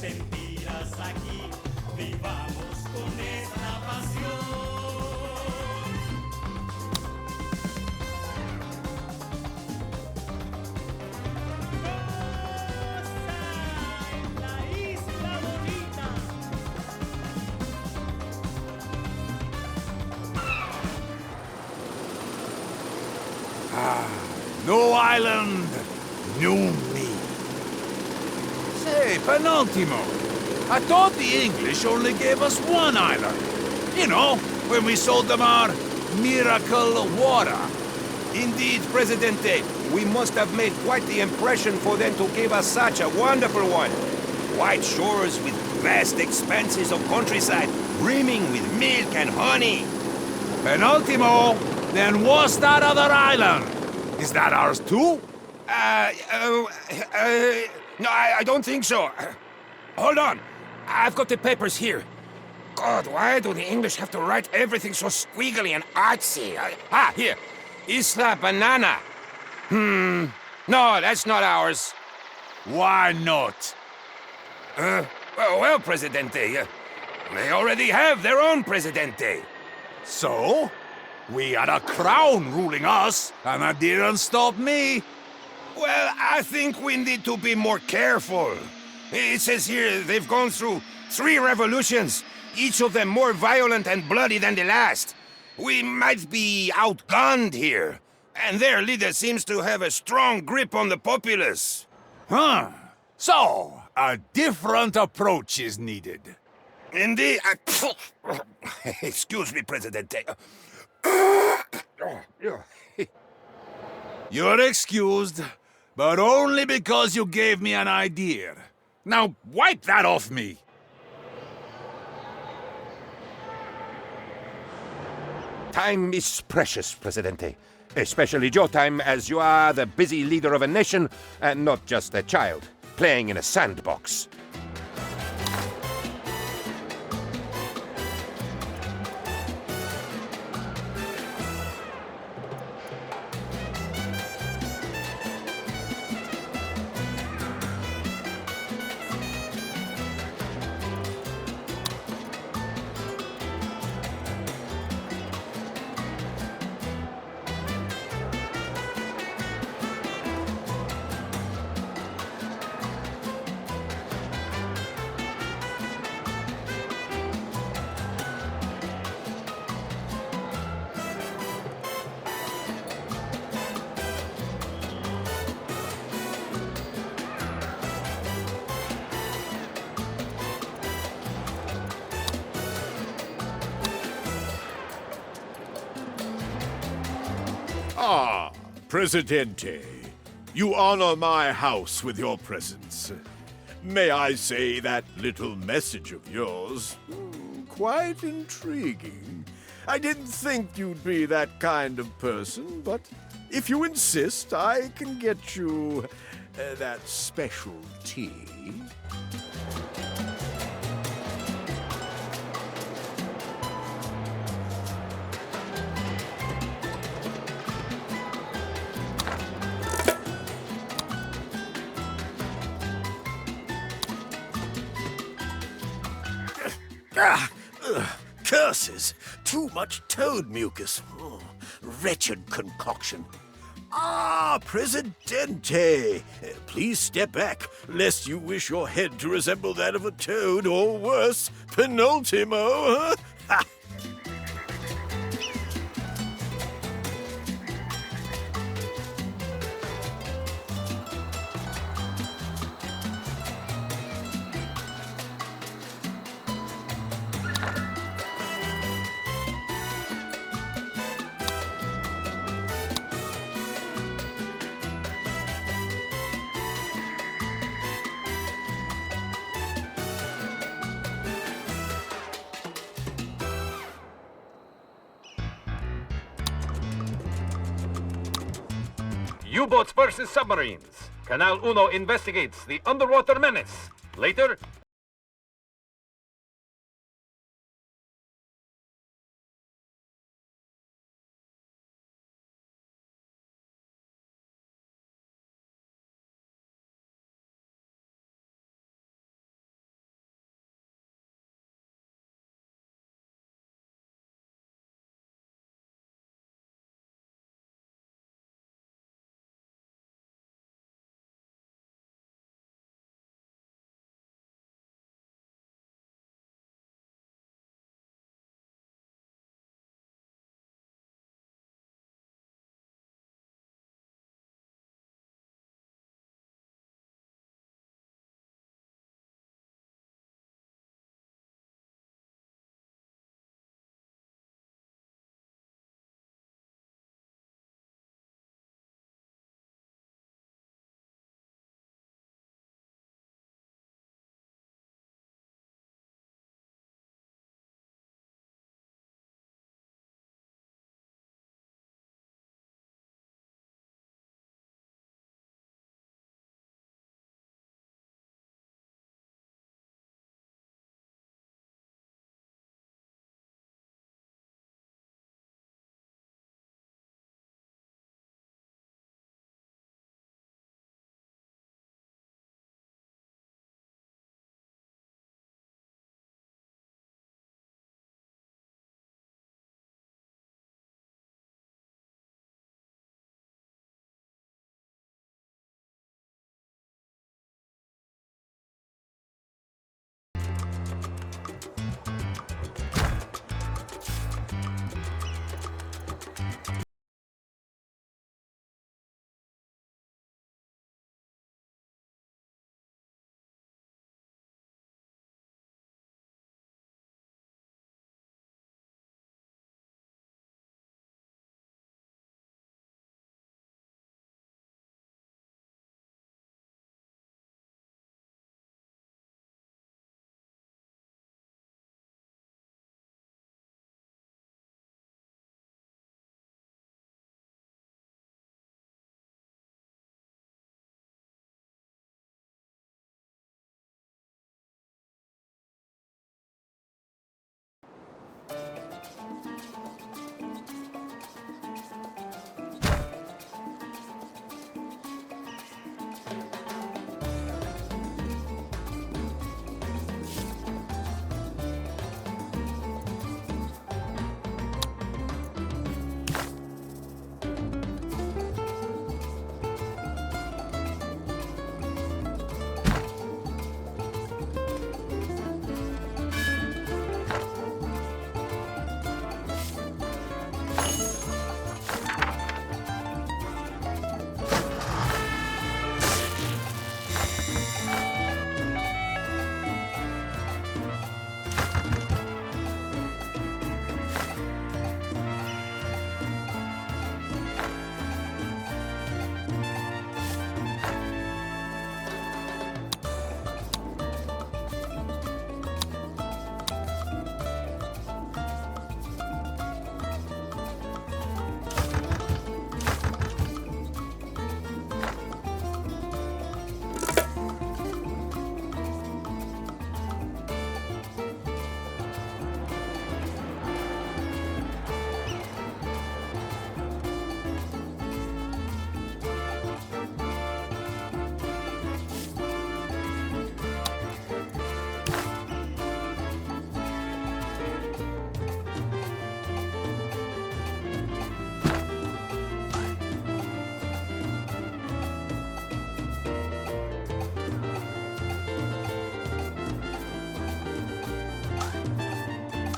sentirás aquí. Vivamos con esta pasión. New island, new me. Say, Penultimo, I thought the English only gave us one island. You know, when we sold them our miracle water. Indeed, Presidente, we must have made quite the impression for them to give us such a wonderful one. White shores with vast expanses of countryside, brimming with milk and honey. Penultimo, then what's that other island? Is that ours too? No, I don't think so. Hold on. I've got the papers here. God, why do the English have to write everything so squiggly and artsy? Here. Isla Banana. No, that's not ours. Why not? Well, Presidente, they already have their own Presidente. So? We had a crown ruling us, and that didn't stop me. Well, I think we need to be more careful. It says here they've gone through 3 revolutions, each of them more violent and bloody than the last. We might be outgunned here, and their leader seems to have a strong grip on the populace. Huh. So, a different approach is needed. Indeed. Excuse me, Presidente. You're excused, but only because you gave me an idea. Now, wipe that off me! Time is precious, Presidente. Especially your time, as you are the busy leader of a nation, and not just a child, playing in a sandbox. Ah, Presidente, you honor my house with your presence. May I say that little message of yours? Quite intriguing. I didn't think you'd be that kind of person, but if you insist, I can get you that special tea. Curses! Too much toad mucus. Oh, wretched concoction. Ah, Presidente! Please step back, lest you wish your head to resemble that of a toad, or worse, Penultimo. Ha! U-boats versus submarines. Canal Uno investigates the underwater menace. Later,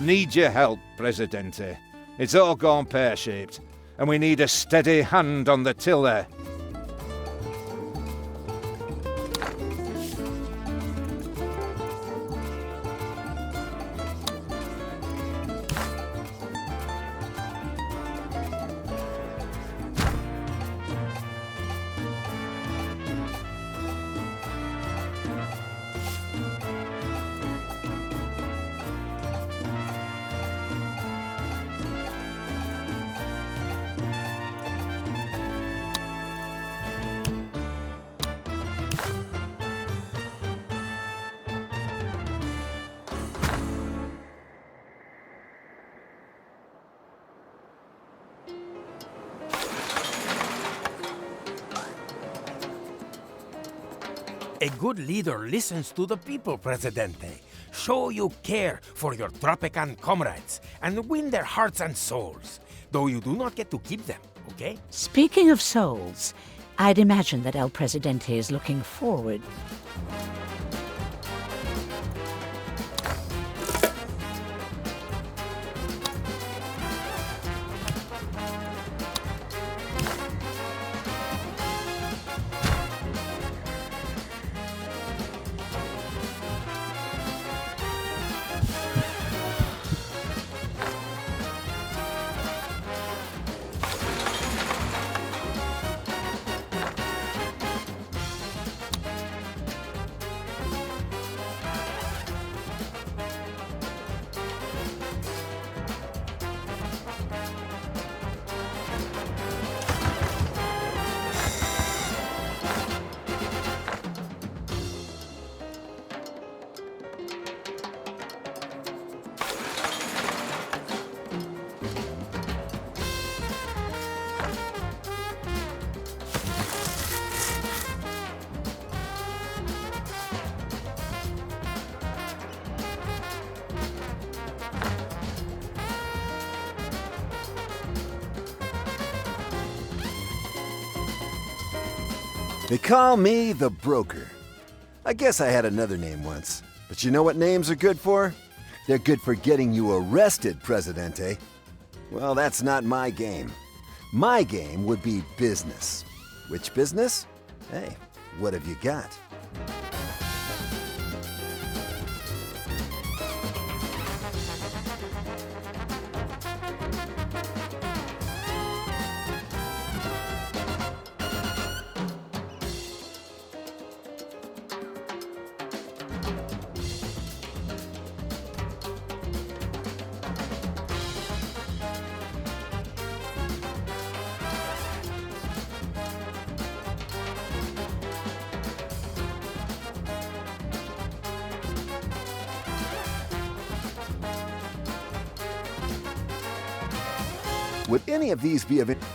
Need your help, Presidente. It's all gone pear-shaped, and we need a steady hand on the tiller. A good leader listens to the people, Presidente. Show you care for your Tropican comrades and win their hearts and souls. Though you do not get to keep them, okay? Speaking of souls, I'd imagine that El Presidente is looking forward. They call me the broker. I guess I had another name once. But you know what names are good for? They're good for getting you arrested, Presidente. Well, that's not my game. My game would be business. Which business? Hey, what have you got? Would any of these be of interest?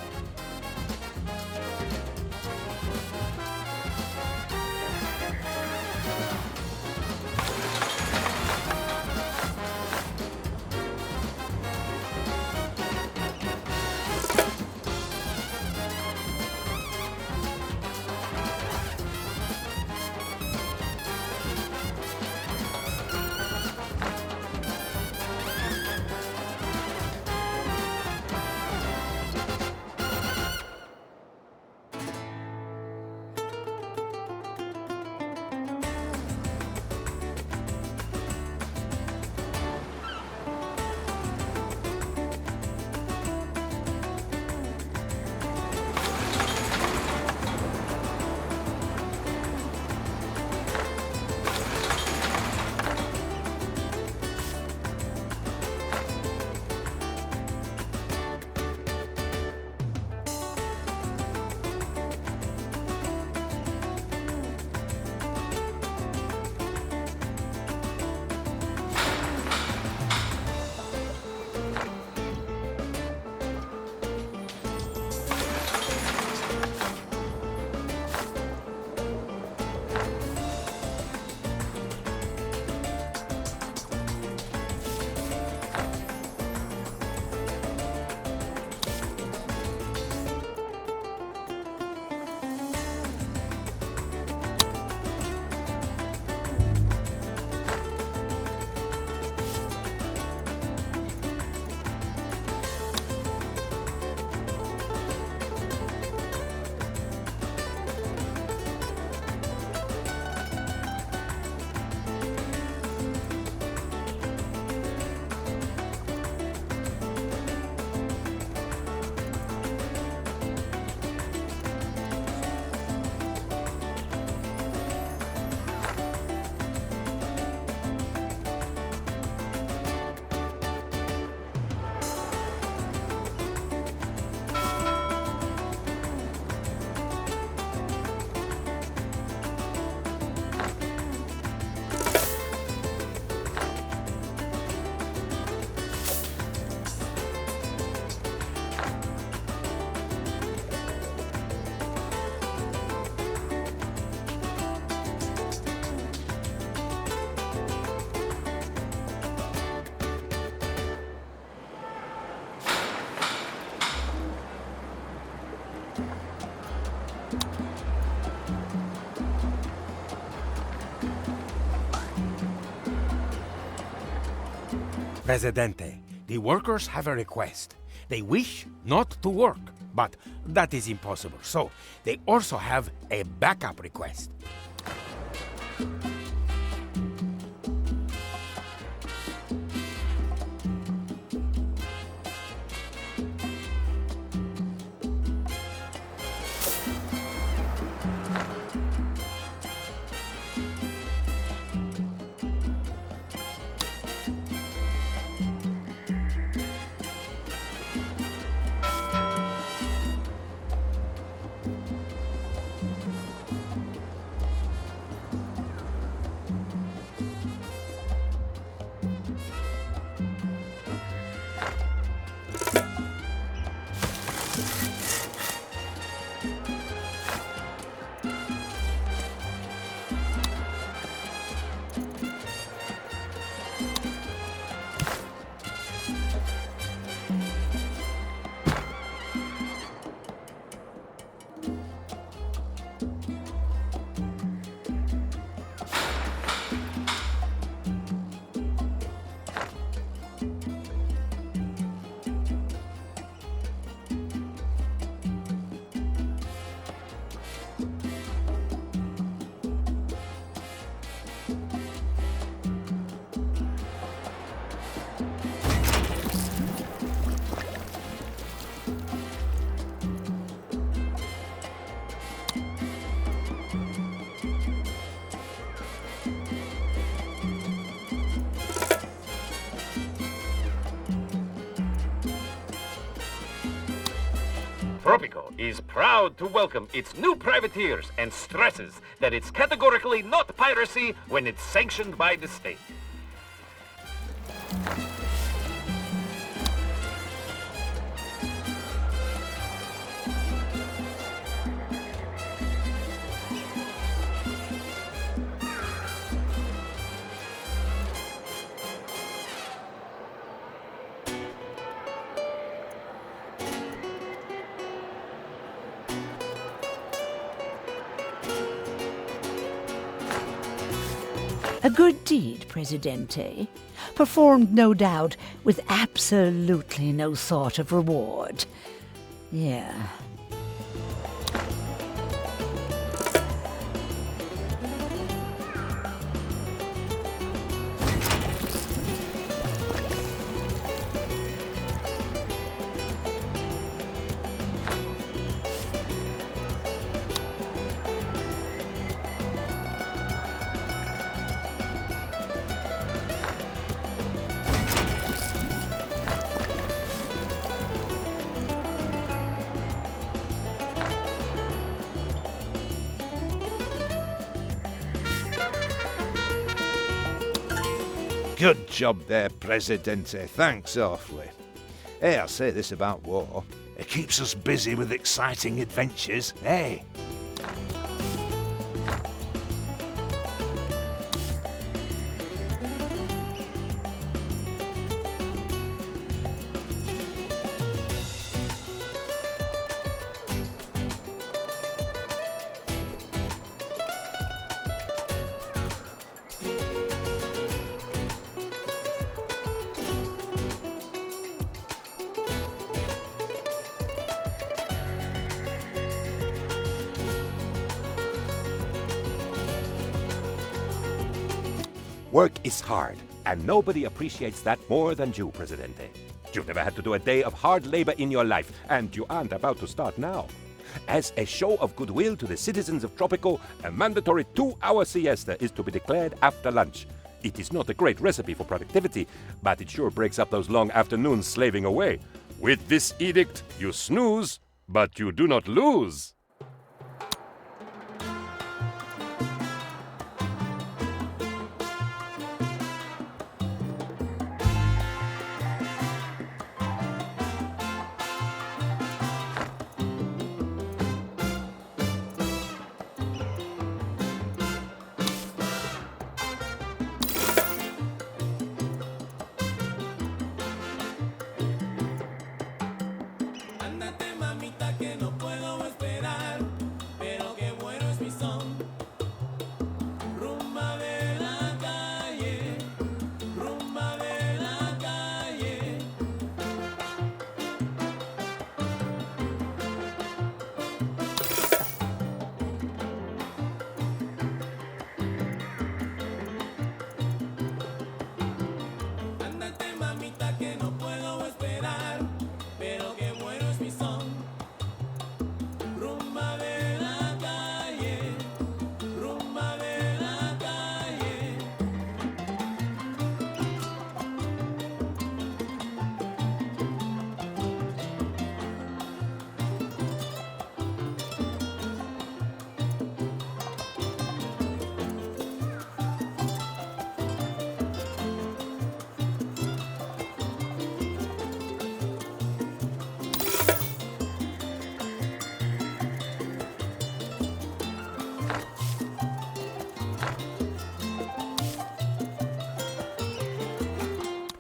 Presidente, the workers have a request. They wish not to work, but that is impossible. So, they also have a backup request. Tropico is proud to welcome its new privateers and stresses that it's categorically not piracy when it's sanctioned by the state. A good deed, Presidente, performed no doubt with absolutely no thought of reward. Yeah. Good job there, Presidente. Thanks awfully. Hey, I'll say this about war. It keeps us busy with exciting adventures, hey? Work is hard, and nobody appreciates that more than you, Presidente. You've never had to do a day of hard labor in your life, and you aren't about to start now. As a show of goodwill to the citizens of Tropico, a mandatory 2-hour siesta is to be declared after lunch. It is not a great recipe for productivity, but it sure breaks up those long afternoons slaving away. With this edict, you snooze, but you do not lose. Ándate, mamita, que no puedo esperar.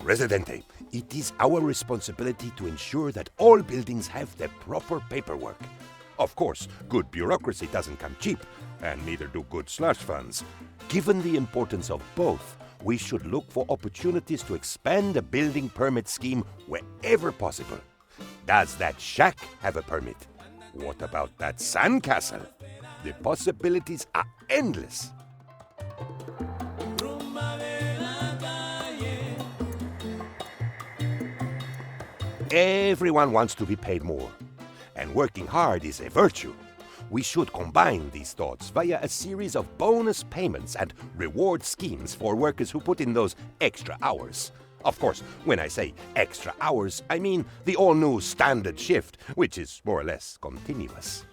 Presidente, it is our responsibility to ensure that all buildings have the proper paperwork. Of course, good bureaucracy doesn't come cheap, and neither do good slush funds. Given the importance of both, we should look for opportunities to expand the building permit scheme wherever possible. Does that shack have a permit? What about that sandcastle? The possibilities are endless. Everyone wants to be paid more, and working hard is a virtue. We should combine these thoughts via a series of bonus payments and reward schemes for workers who put in those extra hours. Of course, when I say extra hours, I mean the all-new standard shift, which is more or less continuous.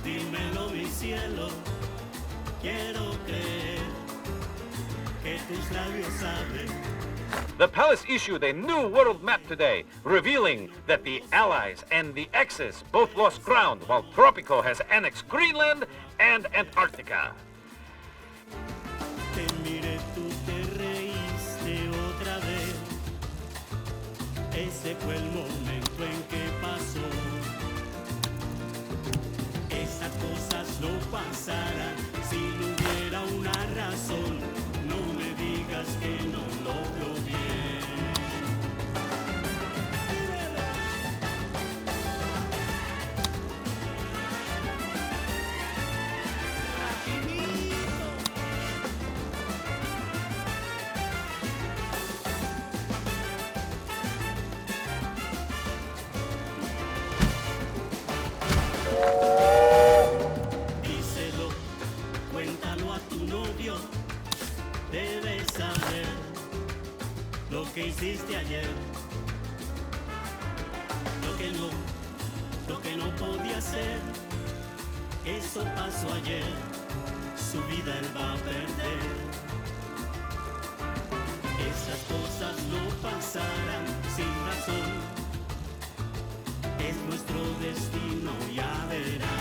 Dímelo, mi cielo, quiero creer que tus labios saben. The palace issued a new world map today, revealing that the Allies and the Axis both lost ground, while Tropico has annexed Greenland and Antarctica. Te miré, tú te reíste otra vez. Ese fue el momento en que pasó. Esas cosas no pasarán si no hubiera una razón. No me digas que no lo veo bien. Díselo, cuéntalo a tu novio. Debes saber lo que hiciste ayer. Lo que no podía ser. Eso pasó ayer. Su vida él va a perder. Esas cosas no pasarán sin razón. Es nuestro destino, ya verás.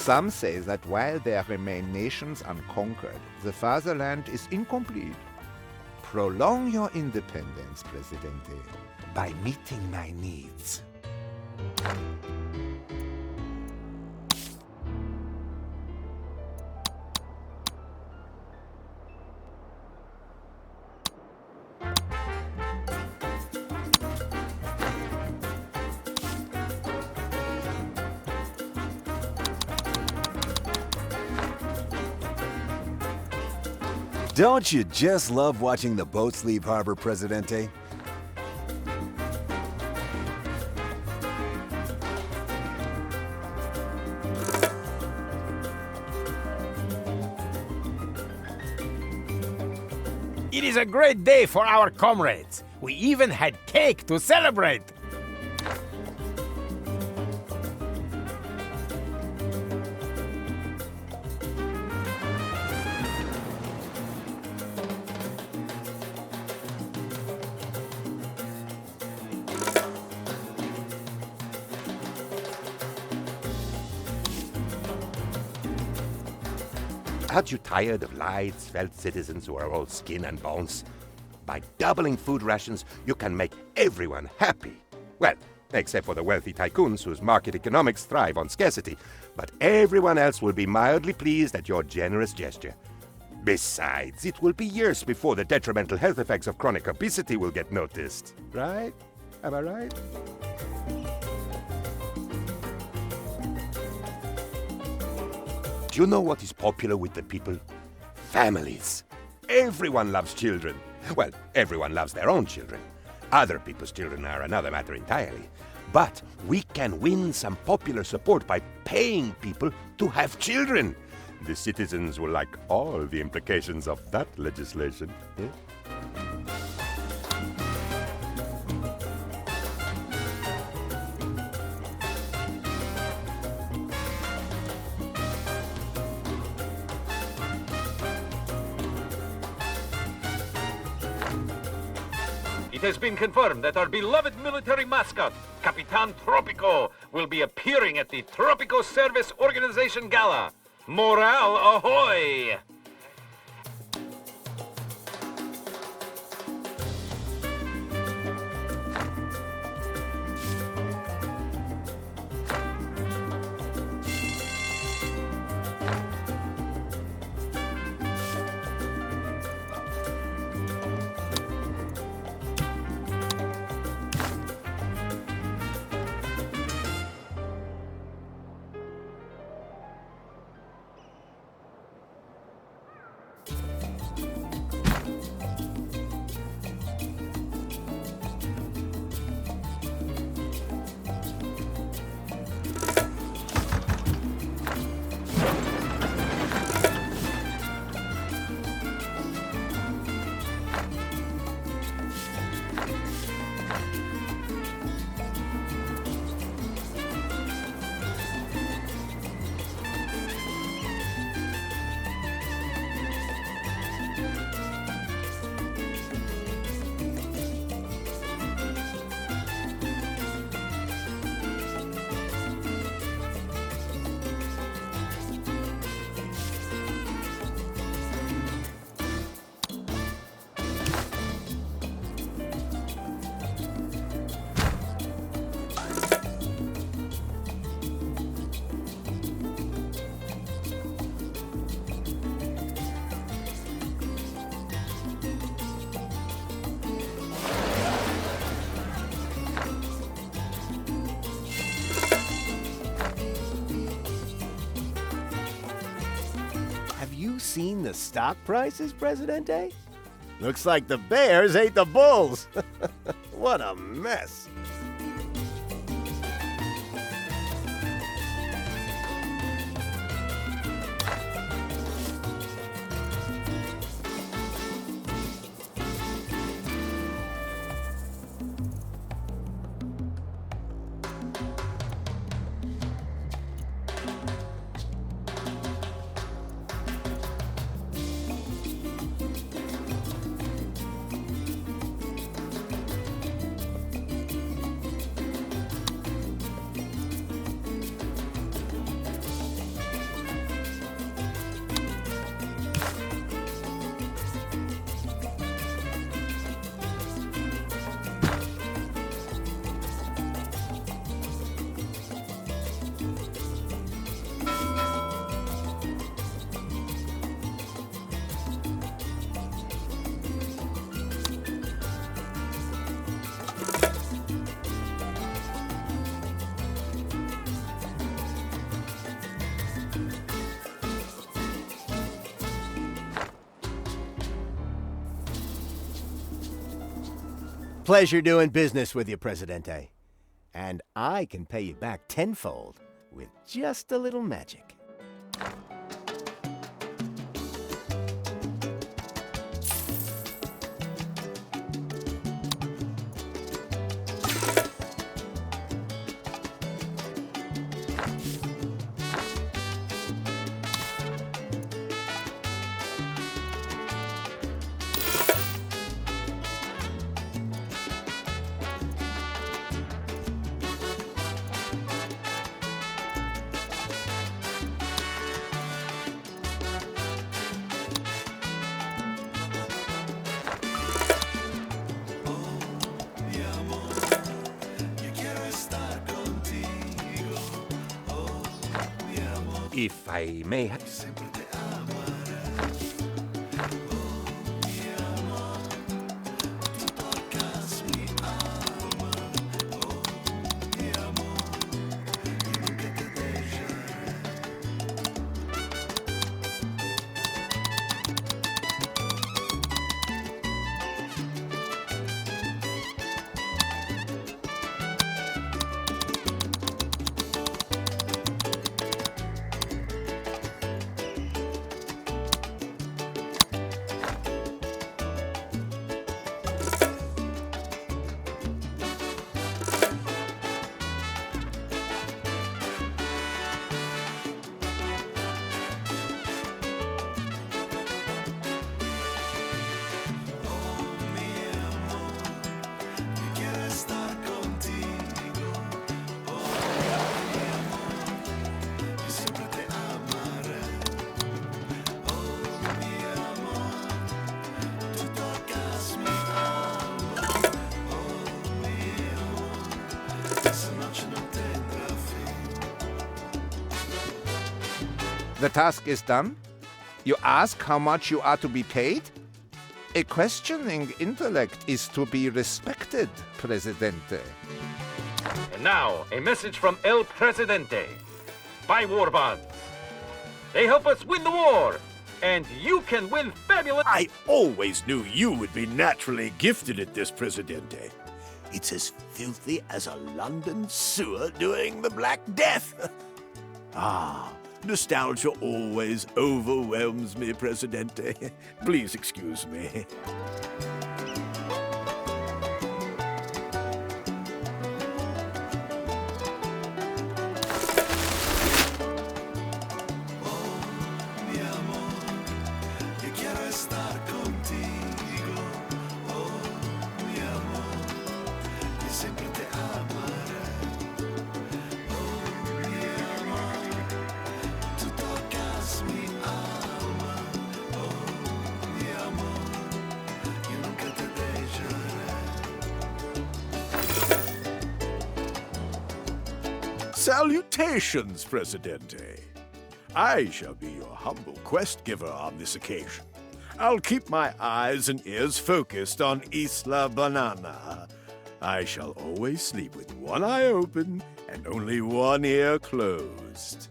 Some say that while there remain nations unconquered, the fatherland is incomplete. Prolong your independence, Presidente, by meeting my needs. Don't you just love watching the boats leave harbor, Presidente? It is a great day for our comrades. We even had cake to celebrate. Aren't you tired of lied, svelte citizens who are all skin and bones? By doubling food rations, you can make everyone happy. Well, except for the wealthy tycoons whose market economics thrive on scarcity. But everyone else will be mildly pleased at your generous gesture. Besides, it will be years before the detrimental health effects of chronic obesity will get noticed. Right? Am I right? Do you know what is popular with the people? Families. Everyone loves children. Well, everyone loves their own children. Other people's children are another matter entirely. But we can win some popular support by paying people to have children. The citizens will like all the implications of that legislation. Eh? It has been confirmed that our beloved military mascot, Capitan Tropico, will be appearing at the Tropico Service Organization Gala. Morale ahoy! Seen the stock prices, Presidente? Looks like the bears ate the bulls. What a mess. pleasure doing business with you, Presidente. And I can pay you back tenfold with just a little magic. If I may... The task is done? You ask how much you are to be paid? A questioning intellect is to be respected, Presidente. And now, a message from El Presidente. Buy war bonds. They help us win the war. And you can win fabulous... I always knew you would be naturally gifted at this, Presidente. It's as filthy as a London sewer during the Black Death. Nostalgia always overwhelms me, Presidente. Please excuse me. Salutations, Presidente. I shall be your humble quest giver on this occasion. I'll keep my eyes and ears focused on Isla Banana. I shall always sleep with one eye open and only one ear closed.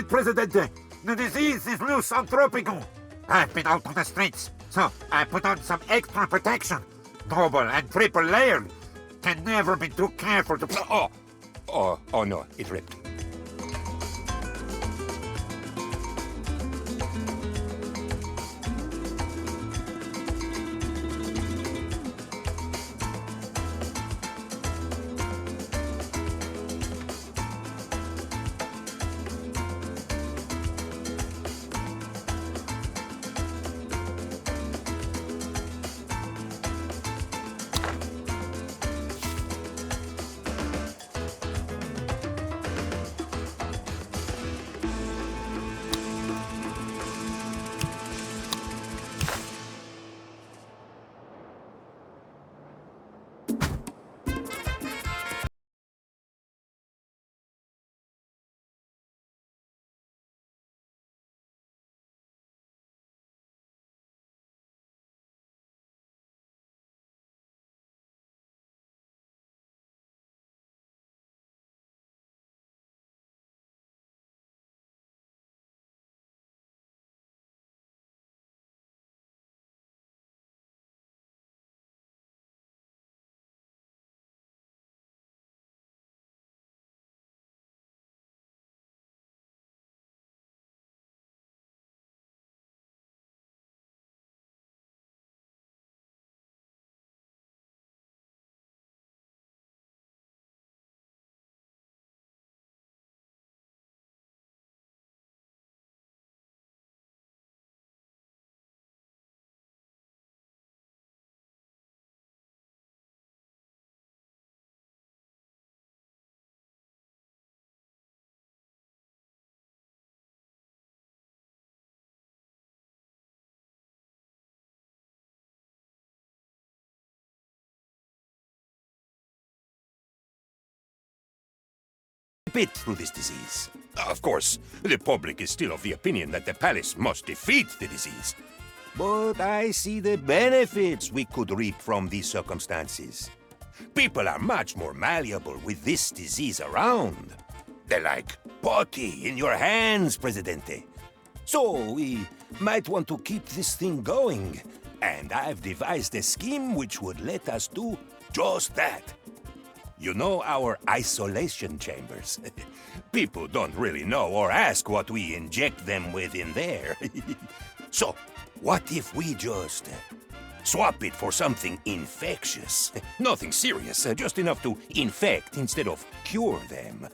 Presidente, the disease is loose on Tropico. I've been out on the streets, so I put on some extra protection. Double and triple layered. Can never be too careful to... Oh no, it ripped. spit through this disease. Of course, the public is still of the opinion that the palace must defeat the disease. But I see the benefits we could reap from these circumstances. People are much more malleable with this disease around. They're like putty in your hands, Presidente. So we might want to keep this thing going. And I've devised a scheme which would let us do just that. You know our isolation chambers. People don't really know or ask what we inject them with in there. So, what if we just swap it for something infectious? Nothing serious, just enough to infect instead of cure them.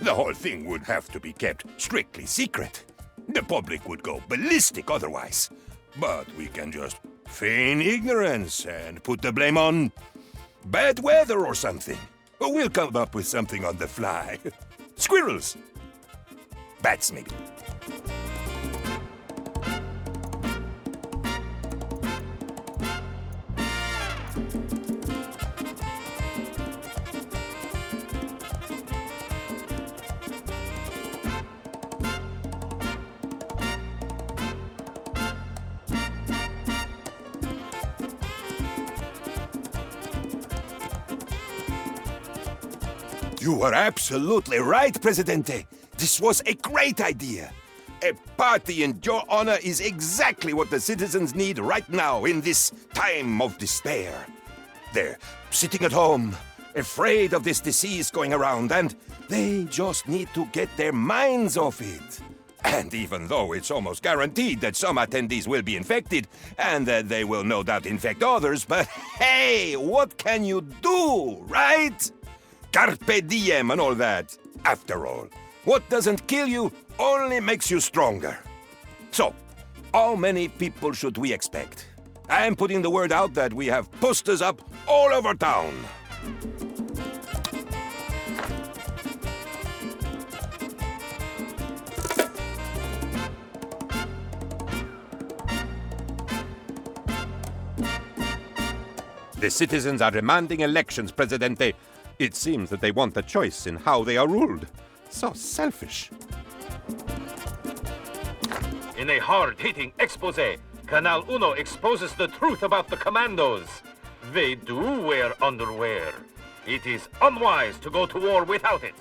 The whole thing would have to be kept strictly secret. The public would go ballistic otherwise. But we can just feign ignorance and put the blame on bad weather or something. We'll come up with something on the fly. Squirrels. Bats, maybe. You are absolutely right, Presidente. This was a great idea. A party in your honor is exactly what the citizens need right now in this time of despair. They're sitting at home, afraid of this disease going around, and they just need to get their minds off it. And even though it's almost guaranteed that some attendees will be infected, and that they will no doubt infect others, but hey, what can you do, right? Carpe diem and all that. After all, what doesn't kill you only makes you stronger. So, how many people should we expect? I am putting the word out that we have posters up all over town. The citizens are demanding elections, Presidente. It seems that they want a choice in how they are ruled. So selfish. In a hard-hitting expose, Canal Uno exposes the truth about the commandos. They do wear underwear. It is unwise to go to war without it.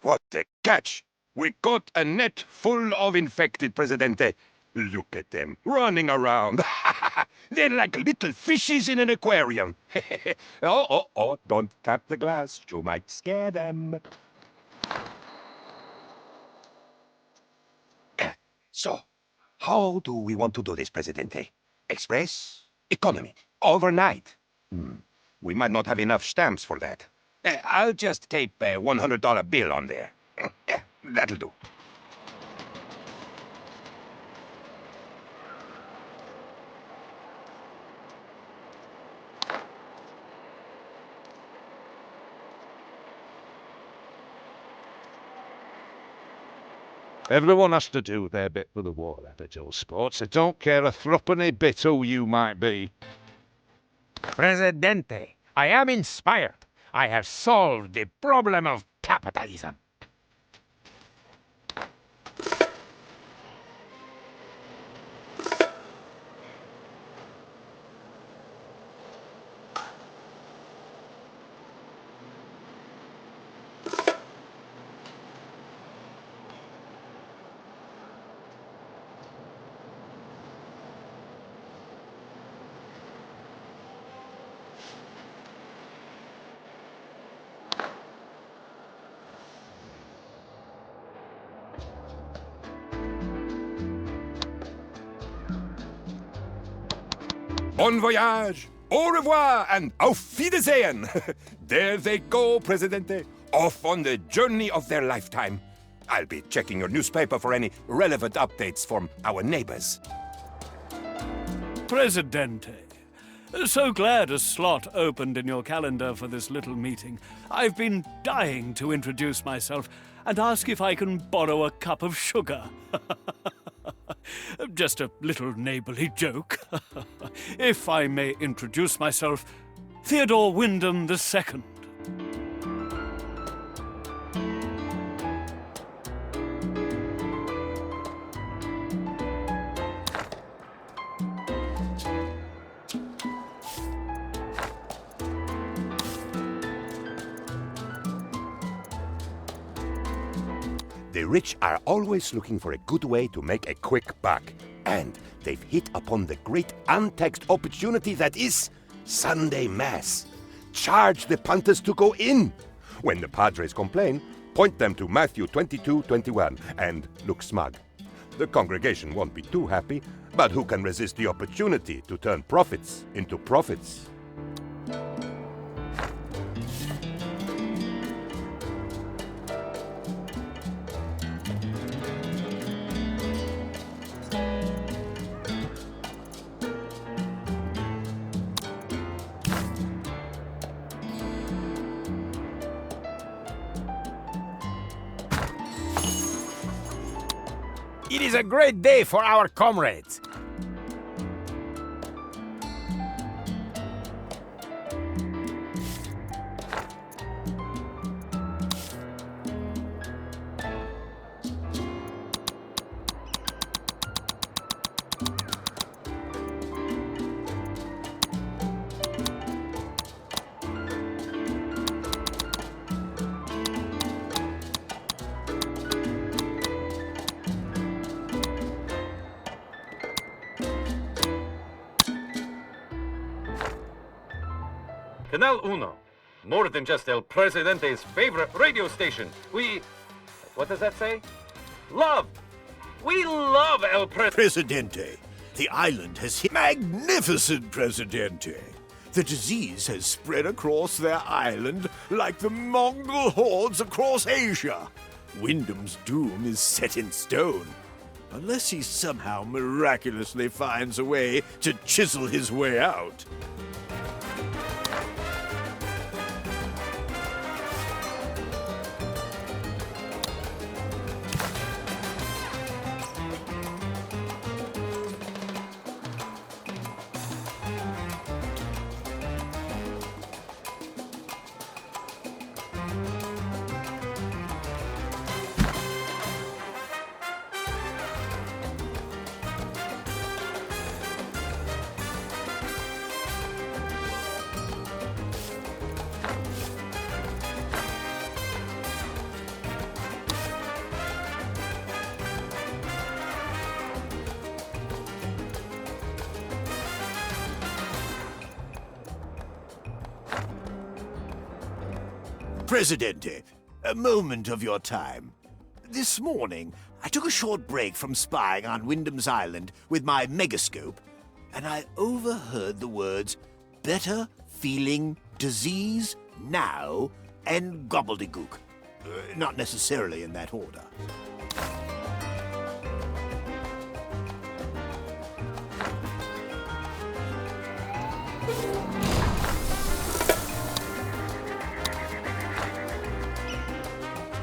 What a catch! We caught a net full of infected, Presidente. Look at them running around. They're like little fishes in an aquarium. Oh, don't tap the glass. You might scare them. So, how do we want to do this, Presidente? Express? Economy? Overnight? We might not have enough stamps for that. I'll just tape a $100 bill on there. Yeah, that'll do. Everyone has to do their bit for the war effort, Joe Sports. I don't care a threepenny bit who you might be. Presidente, I am inspired. I have solved the problem of capitalism. Bon voyage, au revoir, and auf Wiedersehen. There they go, Presidente, off on the journey of their lifetime. I'll be checking your newspaper for any relevant updates from our neighbors. Presidente, so glad a slot opened in your calendar for this little meeting. I've been dying to introduce myself and ask if I can borrow a cup of sugar. Just a little neighborly joke. If I may introduce myself, Theodore Wyndham II. The rich are always looking for a good way to make a quick buck. And they've hit upon the great untaxed opportunity that is Sunday Mass. Charge the punters to go in. When the Padres complain, point them to Matthew 22:21 and look smug. The congregation won't be too happy, but who can resist the opportunity to turn profits into profits? It is a great day for our comrades. Canal Uno. More than just El Presidente's favorite radio station. What does that say? Love. We love El Presidente, the island has hit... Magnificent, Presidente! The disease has spread across their island like the Mongol hordes across Asia. Wyndham's doom is set in stone. Unless he somehow miraculously finds a way to chisel his way out. Presidente, a moment of your time. This morning, I took a short break from spying on Wyndham's Island with my megascope, and I overheard the words better feeling disease now and gobbledygook. Not necessarily in that order.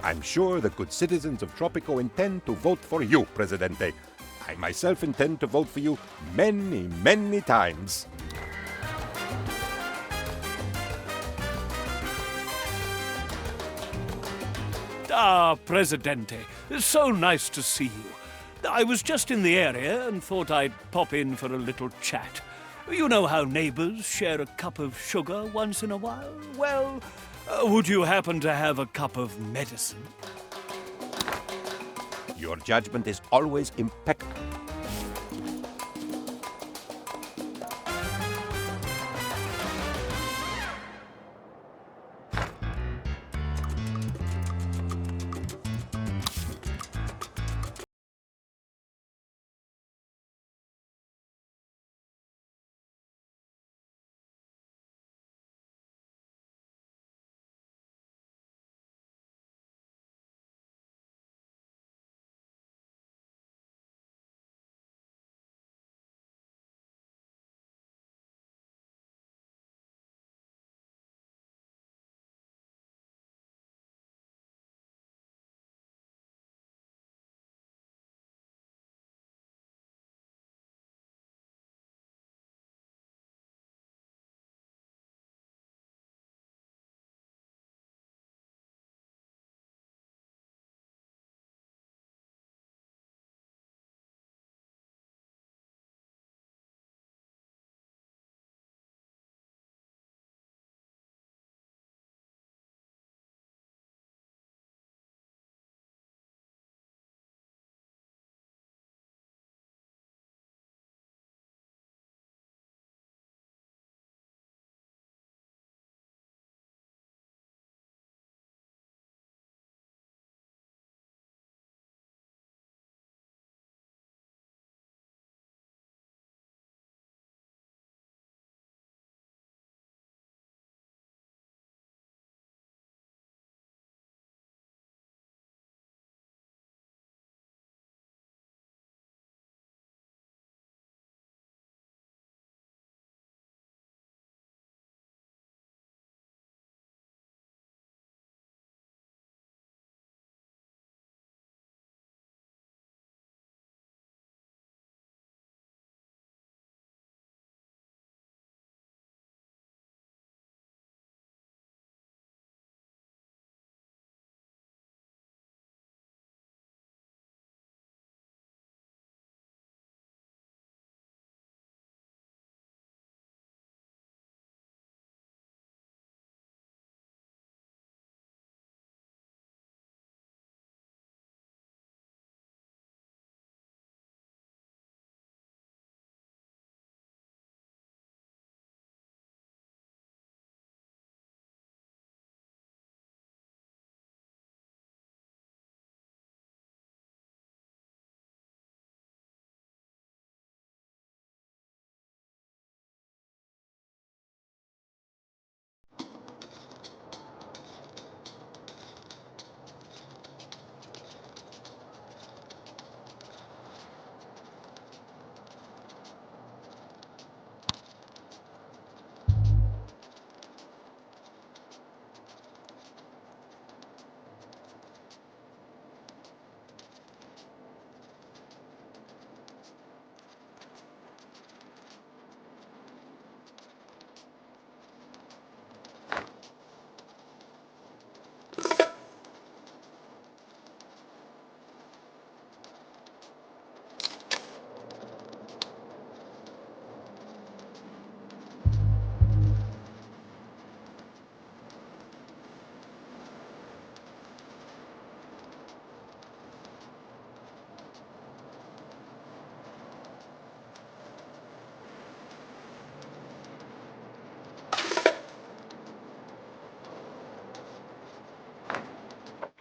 I'm sure the good citizens of Tropico intend to vote for you, Presidente. I myself intend to vote for you many, many times. Ah, Presidente, so nice to see you. I was just in the area and thought I'd pop in for a little chat. You know how neighbors share a cup of sugar once in a while? Well, would you happen to have a cup of medicine? Your judgment is always impeccable.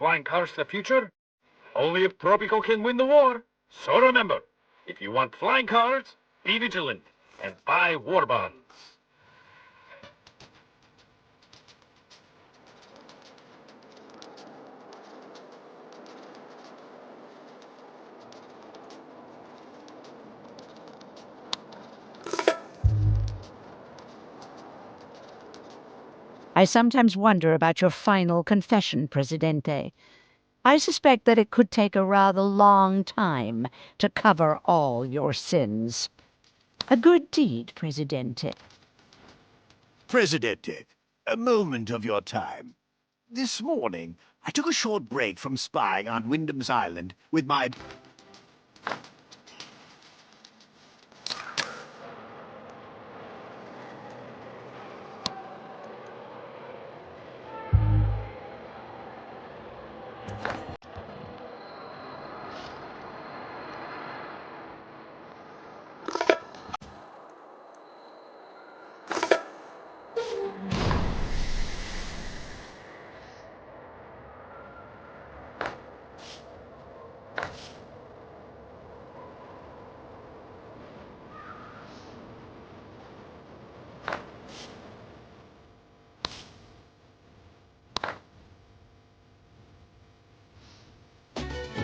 flying cars the future? Only if Tropico can win the war. So remember, if you want flying cars, be vigilant and buy war bonds. I sometimes wonder about your final confession, Presidente. I suspect that it could take a rather long time to cover all your sins. A good deed, Presidente. Presidente, a moment of your time. This morning, I took a short break from spying on Wyndham's Island with my